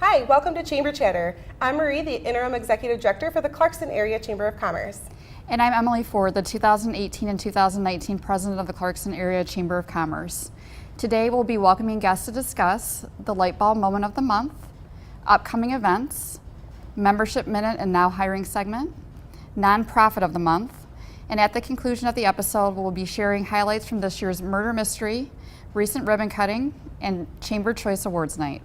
Hi, welcome to Chamber Chatter. I'm Marie, the Interim Executive Director for the Clarkston Area Chamber of Commerce. And I'm Emily Ford, the 2018 and 2019 President of the Clarkston Area Chamber of Commerce. Today we'll be welcoming guests to discuss the Lightbulb Moment of the Month, upcoming events, Membership Minute and Now Hiring segment, Nonprofit of the Month, and at the conclusion of the episode we'll be sharing highlights from this year's Murder Mystery, recent ribbon cutting, and Chamber Choice Awards Night.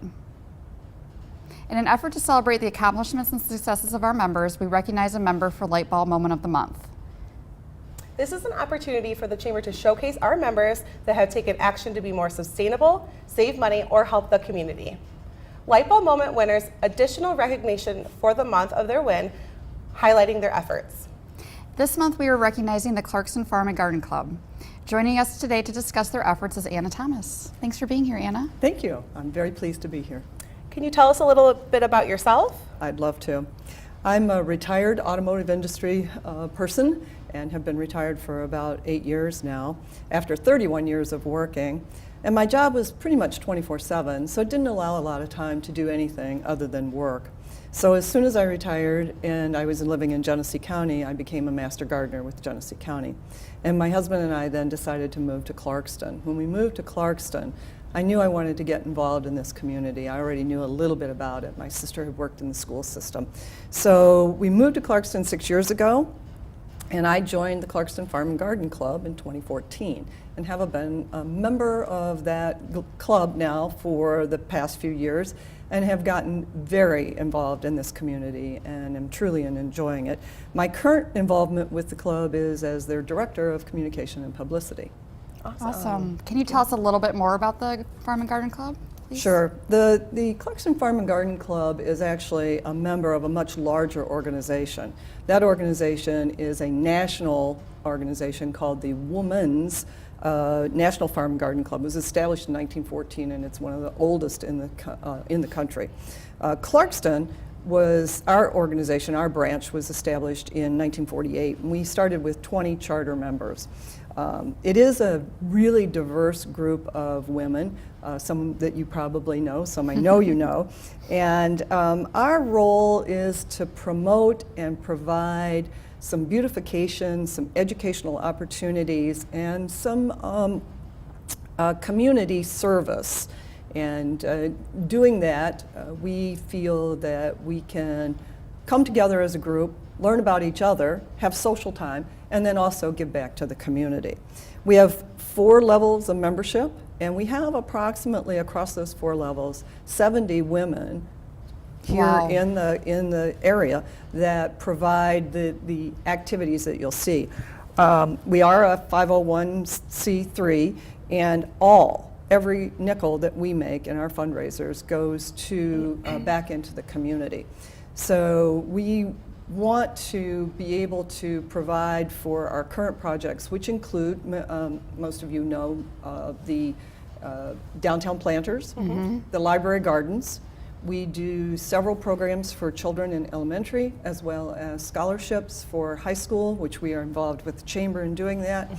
In an effort to celebrate the accomplishments and successes of our members, we recognize a member for Lightbulb Moment of the Month. This is an opportunity for the Chamber to showcase our members that have taken action to be more sustainable, save money, or help the community. Lightbulb Moment winners additional recognition for the month of their win, highlighting their efforts. This month we are recognizing the Clarkston Farm and Garden Club. Joining us today to discuss their efforts is Anna Thomas. Thanks for being here, Anna. Thank you. I'm very pleased to be here. Can you tell us a little bit about yourself? I'd love to. I'm a retired automotive industry person and have been retired for about 8 years now, after 31 years of working. And my job was pretty much 24/7, so it didn't allow a lot of time to do anything other than work. So as soon as I retired and I was living in Genesee County, I became a master gardener with Genesee County. And my husband and I then decided to move to Clarkston. When we moved to Clarkston, I knew I wanted to get involved in this community. I already knew a little bit about it. My sister had worked in the school system. So we moved to Clarkston 6 years ago, and I joined the Clarkston Farm and Garden Club in 2014 and have been a member of that club now for the past few years and have gotten very involved in this community and am truly enjoying it. My current involvement with the club is as their Director of Communication and Publicity. Awesome. Can you tell us a little bit more about the Farm and Garden Club, please? Sure. The Clarkston Farm and Garden Club is actually a member of a much larger organization. That organization is a national organization called the Women's National Farm and Garden Club. It was established in 1914, and it's one of the oldest in the country. Clarkston was our organization, our branch was established in 1948, and we started with 20 charter members. It is a really diverse group of women, some that you probably know, some I know you know, and our role is to promote and provide some beautification, some educational opportunities, and some community service. And doing that, we feel that we can come together as a group, learn about each other, have social time, and then also give back to the community. We have 4 levels of membership, and we have approximately across those 4 levels 70 women here Wow. in the area that provide the activities that you'll see. We are a 501c3, and every nickel that we make in our fundraisers goes to back into the community. So we want to be able to provide for our current projects, which include, most of you know, the downtown planters, the library gardens. We do several programs for children in elementary, as well as scholarships for high school, which we are involved with the Chamber in doing that.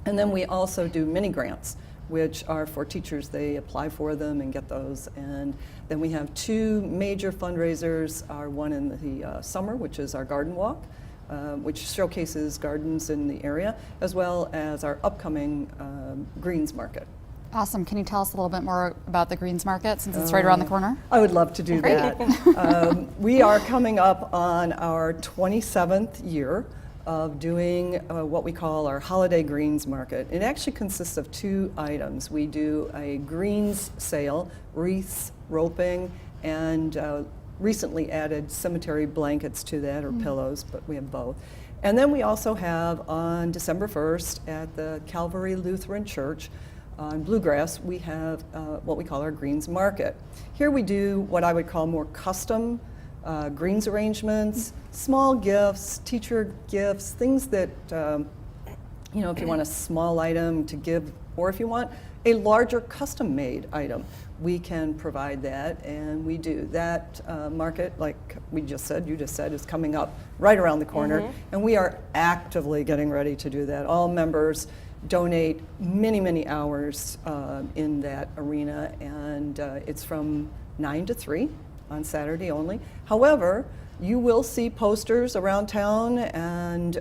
And then we also do mini grants, which are for teachers. They apply for them and get those. And then we have 2 major fundraisers, our one in the summer, which is our garden walk, which showcases gardens in the area, as well as our upcoming greens market. Awesome. Can you tell us a little bit more about the Greens Market, since it's right around the corner? I would love to do that. We are coming up on our 27th year of doing what we call our Holiday Greens Market. It actually consists of 2 items. We do a greens sale, wreaths, roping, and recently added cemetery blankets to that, or pillows, but we have both. And then we also have on December 1st at the Calvary Lutheran Church on Bluegrass, we have what we call our Greens Market. Here we do what I would call more custom greens arrangements, small gifts, teacher gifts, things that, you know, if you want a small item to give, or if you want a larger custom-made item, we can provide that, and we do. That market, like you just said, is coming up right around the corner, and we are actively getting ready to do that. All members donate many, many hours in that arena, and it's from 9 to 3 on Saturday only. However, you will see posters around town, and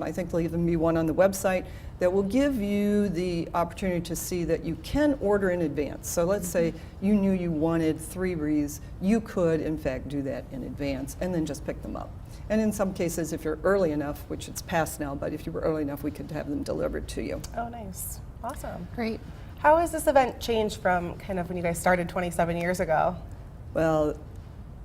I think there'll even be one on the website that will give you the opportunity to see that you can order in advance. So let's say you knew you wanted 3 wreaths, you could in fact do that in advance and then just pick them up. And in some cases, if you're early enough, which it's past now, but if you were early enough, we could have them delivered to you. Oh, nice. Awesome. Great. How has this event changed from kind of when you guys started 27 years ago? Well,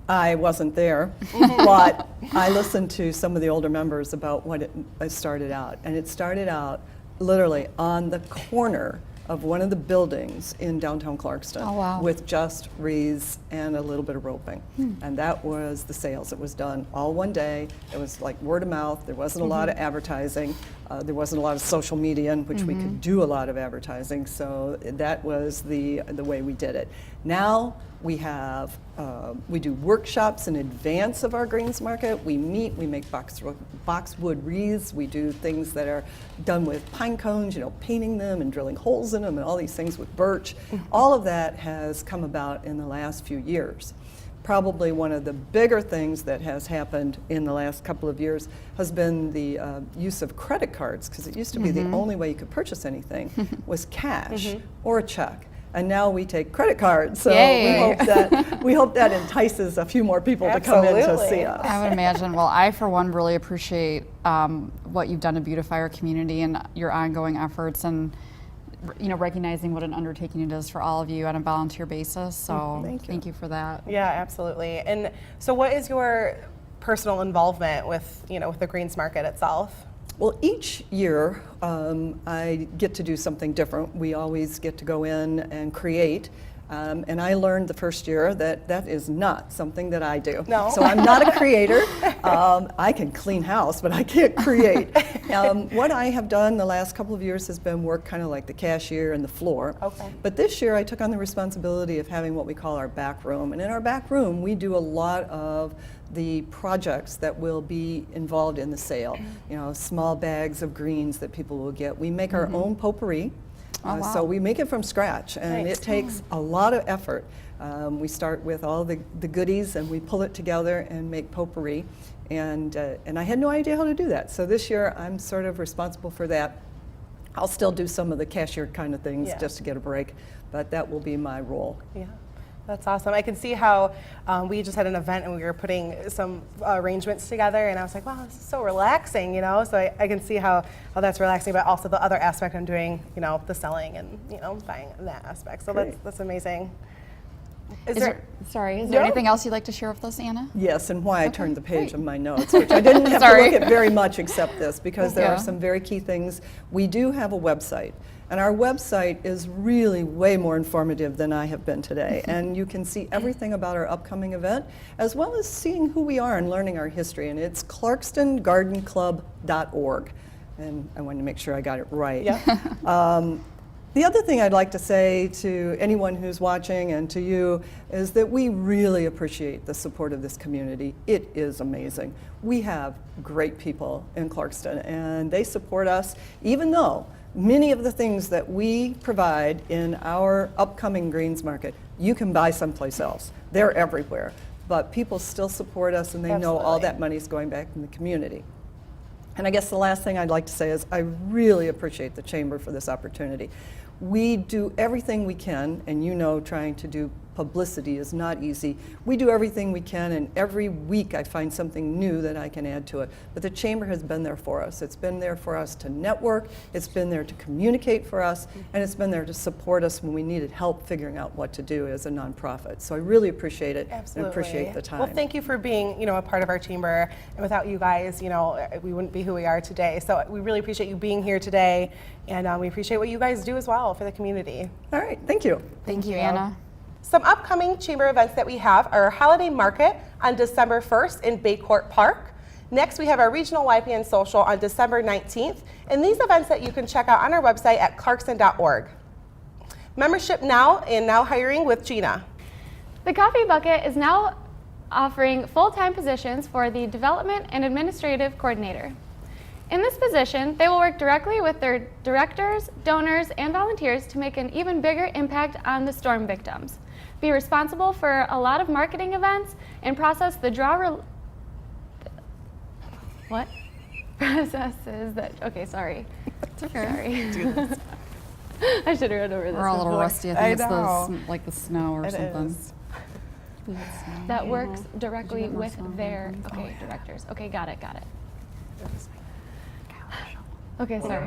I wasn't there, but I listened to some of the older members about what it started out. And it started out literally on the corner of one of the buildings in downtown Clarkston. Oh, wow. With just wreaths and a little bit of roping. And that was the sales. It was done all one day. It was like word of mouth. There wasn't a lot of advertising. There wasn't a lot of social media in which we could do a lot of advertising. So that was the way we did it. Now we have, we do workshops in advance of our greens market. We meet, we make boxwood wreaths. We do things that are done with pine cones, you know, painting them and drilling holes in them and all these things with birch. All of that has come about in the last few years. Probably one of the bigger things that has happened in the last couple of years has been the use of credit cards, because it used to be the only way you could purchase anything was cash or a check. And now we take credit cards, so we hope that entices a few more people to come in to see us. I would imagine. Well, I, for one, really appreciate what you've done to beautify our community and your ongoing efforts, and you know, recognizing what an undertaking it is for all of you on a volunteer basis. So thank you for that. Yeah, absolutely. And so, what is your personal involvement with, you know, with the Greens Market itself? Well, each year I get to do something different. We always get to go in and create. And I learned the first year that that is not something that I do. No. So I'm not a creator. I can clean house, but I can't create. What I have done the last couple of years has been work kind of like the cashier and the floor. Okay. But this year I took on the responsibility of having what we call our back room. And in our back room, we do a lot of the projects that will be involved in the sale. You know, small bags of greens that people will get. We make our own potpourri. Oh, wow. So we make it from scratch, and Nice. it takes a lot of effort. We start with all the goodies, and we pull it together and make potpourri. And I had no idea how to do that. So this year, I'm sort of responsible for that. I'll still do some of the cashier kind of things just to get a break, but that will be my role. Yeah. That's awesome. I can see how we just had an event and we were putting some arrangements together, and I was like, wow, this is so relaxing, you know? So I can see how that's relaxing, but also the other aspect I'm doing, you know, the selling and, you know, buying that aspect. So that's amazing. Is there anything else you'd like to share with us, Anna? Yes, and why I turned the page of my notes, which I didn't have to look at very much except this, because there are some very key things. We do have a website. And our website is really way more informative than I have been today. And you can see everything about our upcoming event, as well as seeing who we are and learning our history. And it's clarkstongardenclub.org. And I wanted to make sure I got it right. Yeah. The other thing I'd like to say to anyone who's watching and to you is that we really appreciate the support of this community. It is amazing. We have great people in Clarkston, and they support us, even though many of the things that we provide in our upcoming greens market, you can buy someplace else. They're everywhere. But people still support us, and they know all that money is going back in the community. And I guess the last thing I'd like to say is I really appreciate the Chamber for this opportunity. We do everything we can, and you know, trying to do publicity is not easy. We do everything we can, and every week I find something new that I can add to it. But the Chamber has been there for us. It's been there for us to network, it's been there to communicate for us, and it's been there to support us when we needed help figuring out what to do as a nonprofit. So I really appreciate it. Absolutely. And appreciate the time. Well, thank you for being, you know, a part of our Chamber. And without you guys, you know, we wouldn't be who we are today. So we really appreciate you being here today, and we appreciate what you guys do as well for the community. All right, thank you. Thank you, Anna. Some upcoming Chamber events that we have are our Holiday Market on December 1st in Baycourt Park. Next, we have our Regional YPN Social on December 19th, and these events that you can check out on our website at clarkson.org. Membership now and now hiring with Gina. The Coffee Bucket is now offering full-time positions for the Development and Administrative Coordinator. In this position, they will work directly with their directors, donors, and volunteers to make an even bigger impact on the storm victims, be responsible for a lot of marketing events, and process the processes that, okay, sorry. It's okay. Sorry. I should have read over this We're all a little before. rusty. I think it's know. like the snow or It something. is. That works directly Did you get with more snow? their, okay, directors. Okay, got it. Okay, sorry.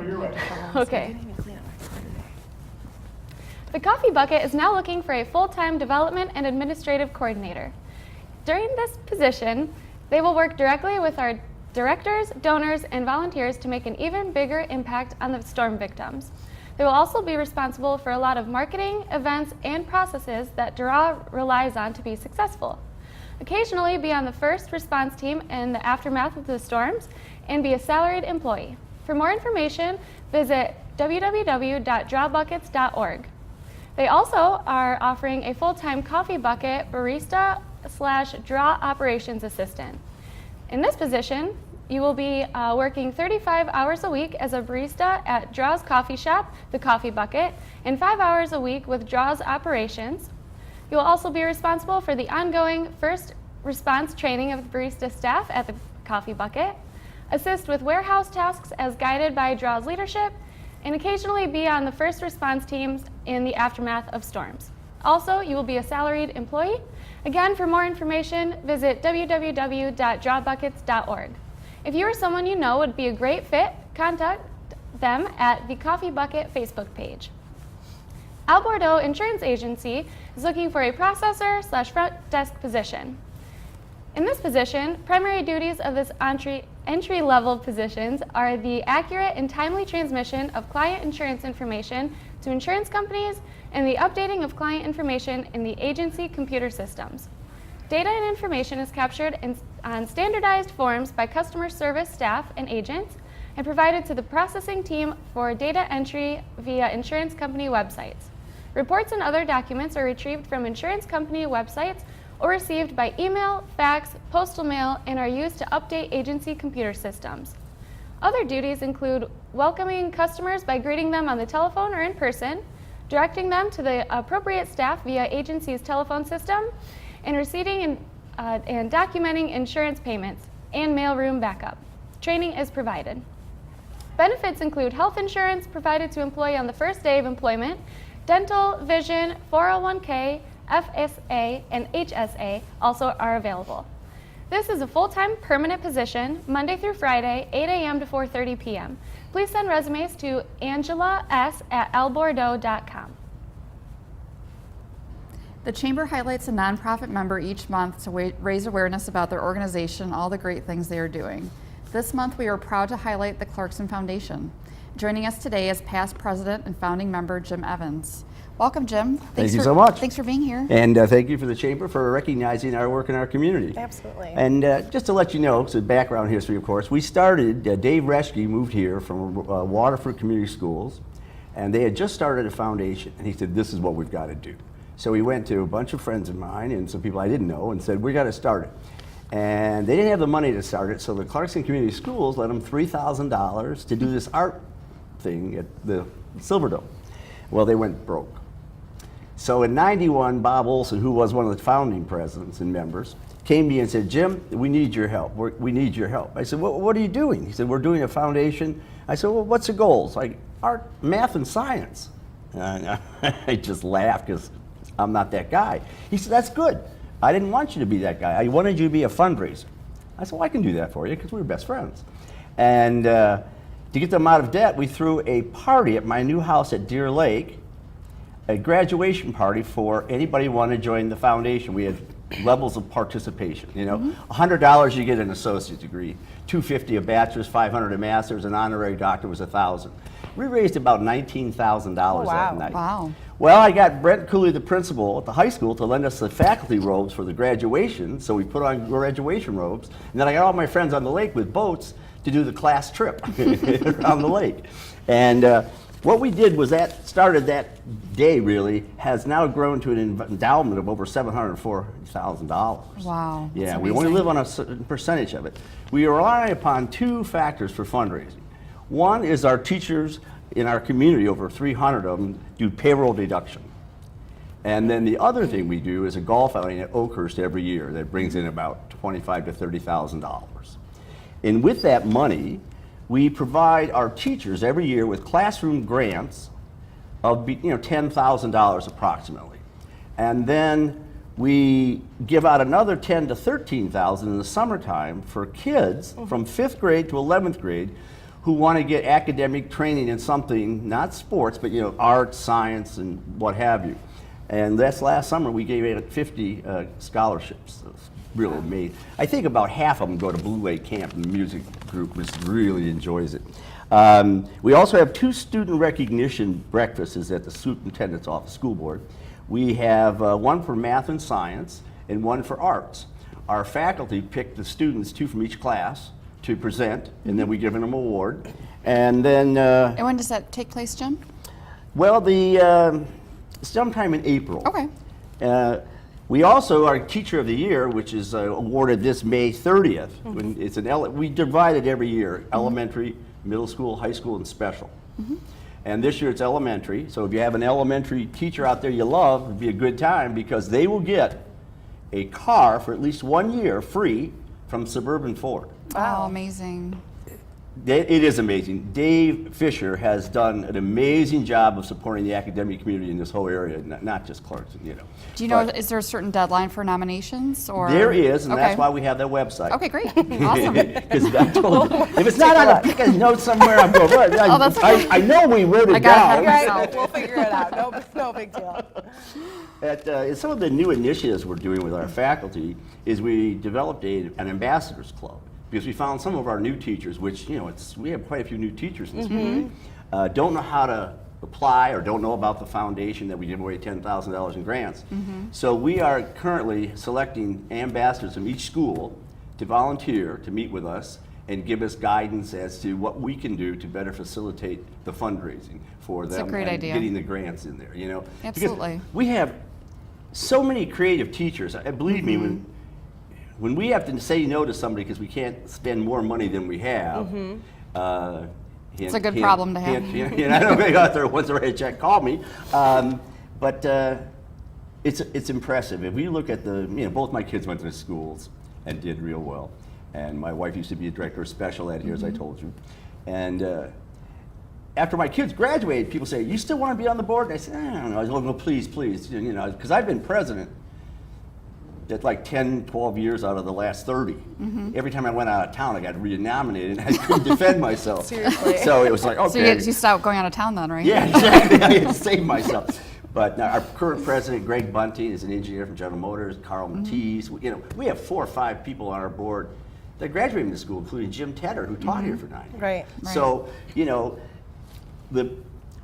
Okay. The Coffee Bucket is now looking for a full-time development and administrative coordinator. During this position, they will work directly with our directors, donors, and volunteers to make an even bigger impact on the storm victims. They will also be responsible for a lot of marketing, events, and processes that DRAW relies on to be successful. Occasionally be on the first response team in the aftermath of the storms and be a salaried employee. For more information, visit www.drawbuckets.org. They also are offering a full-time coffee bucket barista/draw operations assistant. In this position, you will be working 35 hours a week as a barista at Draw's Coffee Shop, the Coffee Bucket, and 5 hours a week with Draw's operations. You will also be responsible for the ongoing first response training of the barista staff at the Coffee Bucket, assist with warehouse tasks as guided by Draw's leadership, and occasionally be on the first response teams in the aftermath of storms. Also, you will be a salaried employee. Again, for more information, visit www.drawbuckets.org. If you or someone you know would be a great fit, contact them at the Coffee Bucket Facebook page. Al Bordeaux Insurance Agency is looking for a processor/front desk position. In this position, primary duties of this entry-level positions are the accurate and timely transmission of client insurance information to insurance companies and the updating of client information in the agency computer systems. Data and information is captured on standardized forms by customer service staff and agents and provided to the processing team for data entry via insurance company websites. Reports and other documents are retrieved from insurance company websites or received by email, fax, postal mail, and are used to update agency computer systems. Other duties include welcoming customers by greeting them on the telephone or in person, directing them to the appropriate staff via agency's telephone system, and receiving and documenting insurance payments and mailroom backup. Training is provided. Benefits include health insurance provided to employee on the first day of employment, dental, vision, 401k, FSA, and HSA also are available. This is a full-time permanent position, Monday through Friday, 8 a.m. to 4:30 p.m. Please send resumes to angela.s@albordeaux.com. The Chamber highlights a nonprofit member each month to raise awareness about their organization and all the great things they are doing. This month, we are proud to highlight the Clarkson Foundation. Joining us today is past president and founding member Jim Evans. Welcome, Jim. Thank you so much. Thanks for being here. And thank you for the Chamber for recognizing our work in our community. Absolutely. And just to let you know, so background history, of course, we started, Dave Reschke moved here from Waterford Community Schools, and they had just started a foundation, and he said, this is what we've got to do. So we went to a bunch of friends of mine and some people I didn't know and said, we got to start it. And they didn't have the money to start it, so the Clarkson Community Schools lent them $3,000 to do this art thing at the Silverdome. Well, they went broke. So in '91, Bob Olson, who was one of the founding presidents and members, came to me and said, Jim, we need your help. We need your help. I said, well, what are you doing? He said, we're doing a foundation. I said, well, what's the goals? Like art, math, and science. And I just laughed because I'm not that guy. He said, that's good. I didn't want you to be that guy. I wanted you to be a fundraiser. I said, well, I can do that for you because we're best friends. And to get them out of debt, we threw a party at my new house at Deer Lake, a graduation party for anybody who wanted to join the foundation. We had levels of participation. You know, $100 you get an associate degree, $250 a bachelor's, $500 a master's, an honorary doctor was $1,000. We raised about $19,000 that night. Wow. Well, I got Brent Cooley, the principal at the high school, to lend us the faculty robes for the graduation, so we put on graduation robes, and then I got all my friends on the lake with boats to do the class trip around the lake. And what we did was that started that day really has now grown to an endowment of over $704,000. Wow, Yeah, that's we only amazing. live on a certain percentage of it. We rely upon two factors for fundraising. One is our teachers in our community, over 300 of them, do payroll deduction. And then the other thing we do is a golf outing at Oakhurst every year that brings in about $25,000 to $30,000. And with that money, we provide our teachers every year with classroom grants of $10,000 approximately. And then we give out another $10,000 to $13,000 in the summertime for kids from 5th grade to 11th grade who want to get academic training in something, not sports, but art, science, and what have you. And this last summer, we gave out 50 scholarships. So it's really amazing. I think about half of them go to Blue Lake Camp, and the music group just really enjoys it. We also have 2 student recognition breakfasts at the superintendent's office, school board. We have one for math and science and one for arts. Our faculty pick the students, 2 from each class, to present, and then we give them an award. And then, And when does that take place, Jim? well, sometime in April. Okay. We also, our Teacher of the Year, which is awarded this May 30th, when it's we divide it every year, elementary, middle school, high school, and special. And this year it's elementary, so if you have an elementary teacher out there you love, it'd be a good time because they will get a car for at least 1 year free from Suburban Ford. Wow, amazing. It is amazing. Dave Fisher has done an amazing job of supporting the academic community in this whole area, not just Clarkson, Do you know, But is there a certain deadline for nominations? Or there is, and Okay. that's why we have that website. Okay, great. Awesome. Because I told you, if it's not on a pick a note somewhere, I'm going, well, Oh, that's okay. I know we wrote I it got it. down. Right, we'll figure it out. No big deal. Some of the new initiatives we're doing with our faculty is we developed an ambassadors club. Because we found some of our new teachers, which, we have quite a few new teachers in this community, don't know how to apply or don't know about the foundation that we give away $10,000 in grants. So we are currently selecting ambassadors from each school to volunteer to meet with us and give us guidance as to what we can do to better facilitate the fundraising for That's a them great and idea. getting the grants in there, Absolutely. Because we have so many creative teachers. Believe me, when we have to say no to somebody because we can't spend more money than we have, It's a good problem to have. I don't go out there once I write a check, call me. But it's impressive. If we look at both my kids went to the schools and did real well. And my wife used to be a director of special ed here, as I told you. And after my kids graduated, people say, "You still want to be on the board?" And I said, "I don't know." I was like, "No, please, because I've been president. That's like 10, 12 years out of the last 30. Every time I went out of town, I got renominated, and I couldn't defend myself. Seriously. So it was like, okay. So you stopped going out of town then, right? Yeah, exactly. I had to save myself. But now our current president, Greg Bunting, is an engineer from General Motors. Carl Matisse. We have 4 or 5 people on our board that graduated from the school, including Jim Tedder, who taught here for 9 years. Right. So,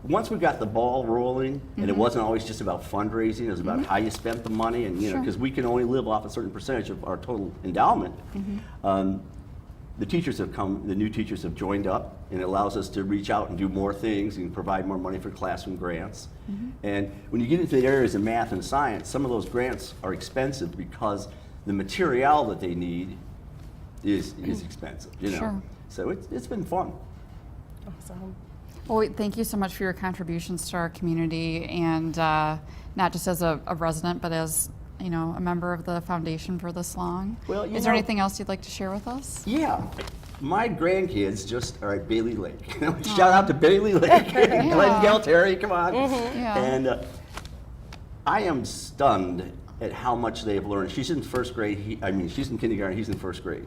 once we got the ball rolling, and it wasn't always just about fundraising, it was about how you spent the money, and because we can only live off a certain percentage of our total endowment. The teachers have come, the new teachers have joined up, and it allows us to reach out and do more things and provide more money for classroom grants. And when you get into the areas of math and science, some of those grants are expensive because the material that they need is expensive. Sure. So it's been fun. Awesome. Well, thank you so much for your contributions to our community, and not just as a resident, but as a member of the foundation for this long. Well, is there anything else you'd like to share with us? Yeah, my grandkids just are at Bailey Lake. Shout out to Bailey Lake, Glenn Galtieri, come on. Yeah. And I am stunned at how much they've learned. She's in first grade. She's in kindergarten. He's in first grade.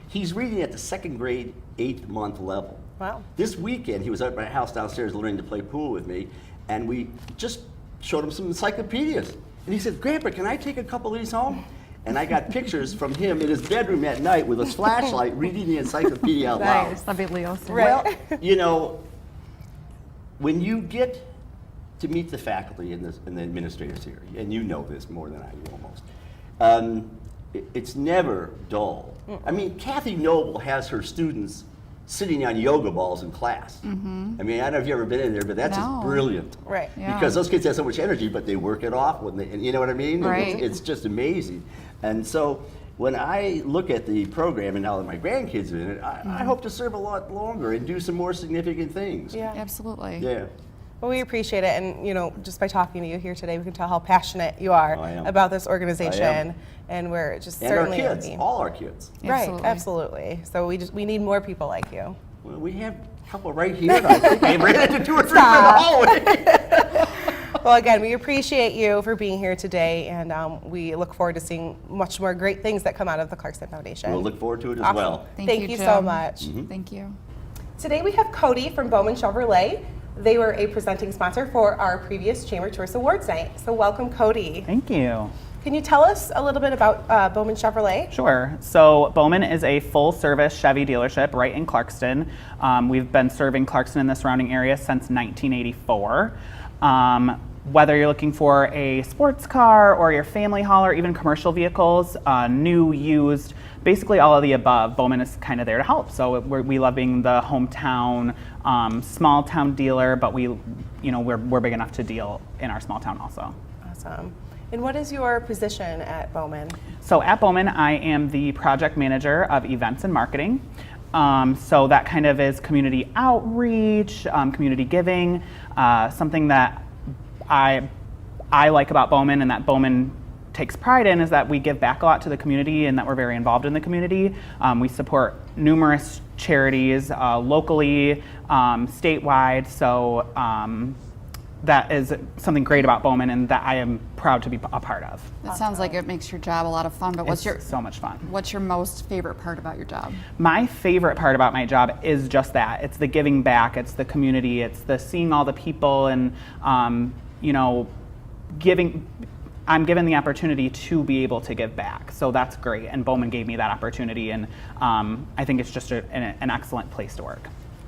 He's reading at the second grade, 8th month level. Wow. This weekend, he was at my house downstairs learning to play pool with me, and we just showed him some encyclopedias. And he said, "Grandpa, can I take a couple of these home?" And I got pictures from him in his bedroom at night with a flashlight reading the encyclopedia out loud. Nice. That'd be Leo. Right. Well, when you get to meet the faculty and the administrators here, and you know this more than I do almost, it's never dull. Kathy Noble has her students sitting on yoga balls in class. I mean, I don't know if you've ever been in there, but that's No. just brilliant. Right. Yeah. Because those kids have so much energy, but they work it off when they, and you know what I mean? Right. It's just amazing. And so when I look at the program and now that my grandkids are in it, I hope to serve a lot longer and do some more significant things. Yeah. Absolutely. Yeah. Well, we appreciate it, and just by talking to you here today, we can tell how passionate you are I am. about this I organization, am. and we're just And our certainly kids, happy. all our kids. Right, Absolutely. absolutely. So we need more people like you. Well, we have a couple right here, and I think I ran into 2 or 3 in the hallway. Well, again, we appreciate you for being here today, and we look forward to seeing much more great things that come out of the Clarkson Foundation. We'll look forward to it as Awesome. well. Thank you so Jim. much. Thank you. Today we have Cody from Bowman Chevrolet. They were a presenting sponsor for our previous Chamber Choice Awards night. So welcome, Cody. Thank you. Can you tell us a little bit about Bowman Chevrolet? Sure. So Bowman is a full-service Chevy dealership right in Clarkston. We've been serving Clarkston and the surrounding area since 1984. Whether you're looking for a sports car or your family hauler, even commercial vehicles, new, used, basically all of the above, Bowman is kind of there to help. So we love being the hometown, small town dealer, but we're big enough to deal in our small town also. Awesome. And what is your position at Bowman? So at Bowman, I am the project manager of events and marketing. So that kind of is community outreach, community giving, something that I like about Bowman and that Bowman takes pride in is that we give back a lot to the community and that we're very involved in the community. We support numerous charities locally, statewide, so that is something great about Bowman and that I am proud to be a part of. That sounds like it makes your job a lot of fun, but what's It's so much fun. what's your most favorite part about your job? My favorite part about my job is just that. It's the giving back, it's the community, it's the seeing all the people and, I'm given the opportunity to be able to give back. So that's great. And Bowman gave me that opportunity. And I think it's just an excellent place to work.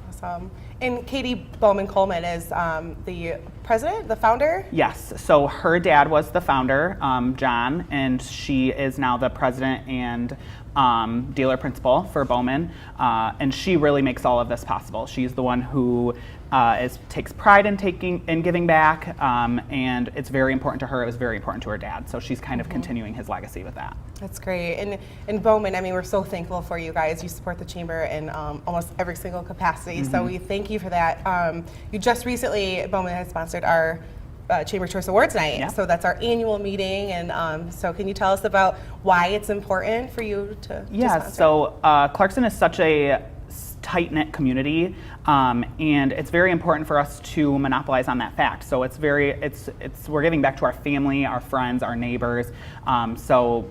Awesome. And Katie Bowman Coleman is the president, the founder? Yes. So her dad was the founder, John, and she is now the president and dealer principal for Bowman. And she really makes all of this possible. She's the one who takes pride in giving back, and it's very important to her. It was very important to her dad. So she's kind of continuing his legacy with that. That's great. And Bowman, I mean, we're so thankful for you guys. You support the Chamber in almost every single capacity. So we thank you for that. You just recently, Bowman has sponsored our Chamber Choice Awards night. Yeah. So that's our annual meeting. And so can you tell us about why it's important for you to Yeah, sponsor? so Clarkston is such a tight-knit community, and it's very important for us to monopolize on that fact. So we're giving back to our family, our friends, our neighbors. So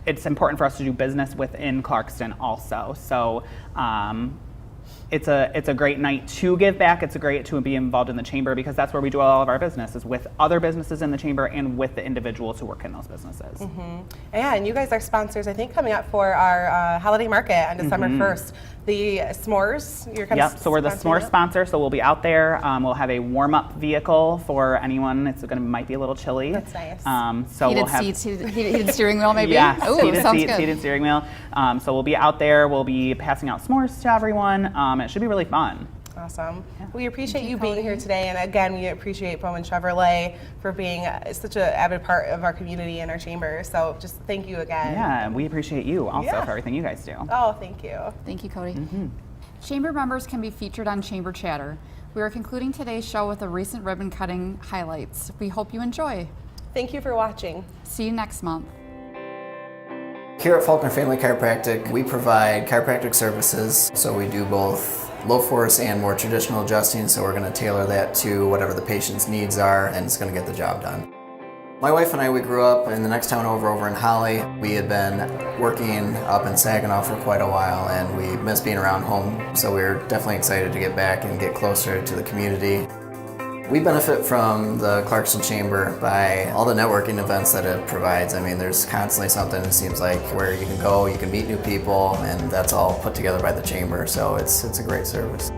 it's important for us to do business within Clarkston also. So it's a great night to give back. It's a great to be involved in the chamber because that's where we do all of our business is with other businesses in the chamber and with the individuals who work in those businesses. Yeah, and you guys are sponsors, I think, coming up for our holiday market on December 1st. The s'mores, you're kind Yep, of so we're the sponsoring s'more that? sponsor, so we'll be out there. We'll have a warm-up vehicle for anyone. Might be a little chilly. That's nice. So Heated we'll have seats, heated steering wheel maybe? Yes, Ooh, heated sounds seats, good. heated steering wheel. So we'll be out there. We'll be passing out s'mores to everyone. It should be really fun. Awesome. We appreciate Thank you you, being Cody. here today, and again, we appreciate Bowman Chevrolet for being such an avid part of our community and our chamber. So just thank you again. Yeah, we appreciate you also Yeah. for everything you guys do. Oh, thank you. Thank you, Cody. Chamber members can be featured on Chamber Chatter. We are concluding today's show with the recent ribbon cutting highlights. We hope you enjoy. Thank you for watching. See you next month. Here at Faulkner Family Chiropractic, we provide chiropractic services, so we do both low force and more traditional adjusting, so we're going to tailor that to whatever the patient's needs are, and it's going to get the job done. My wife and I, we grew up in the next town over in Holly. We had been working up in Saginaw for quite a while, and we missed being around home, so we were definitely excited to get back and get closer to the community. We benefit from the Clarkston Chamber by all the networking events that it provides. I mean, there's constantly something, it seems like, where you can go, you can meet new people, and that's all put together by the Chamber, so it's a great service.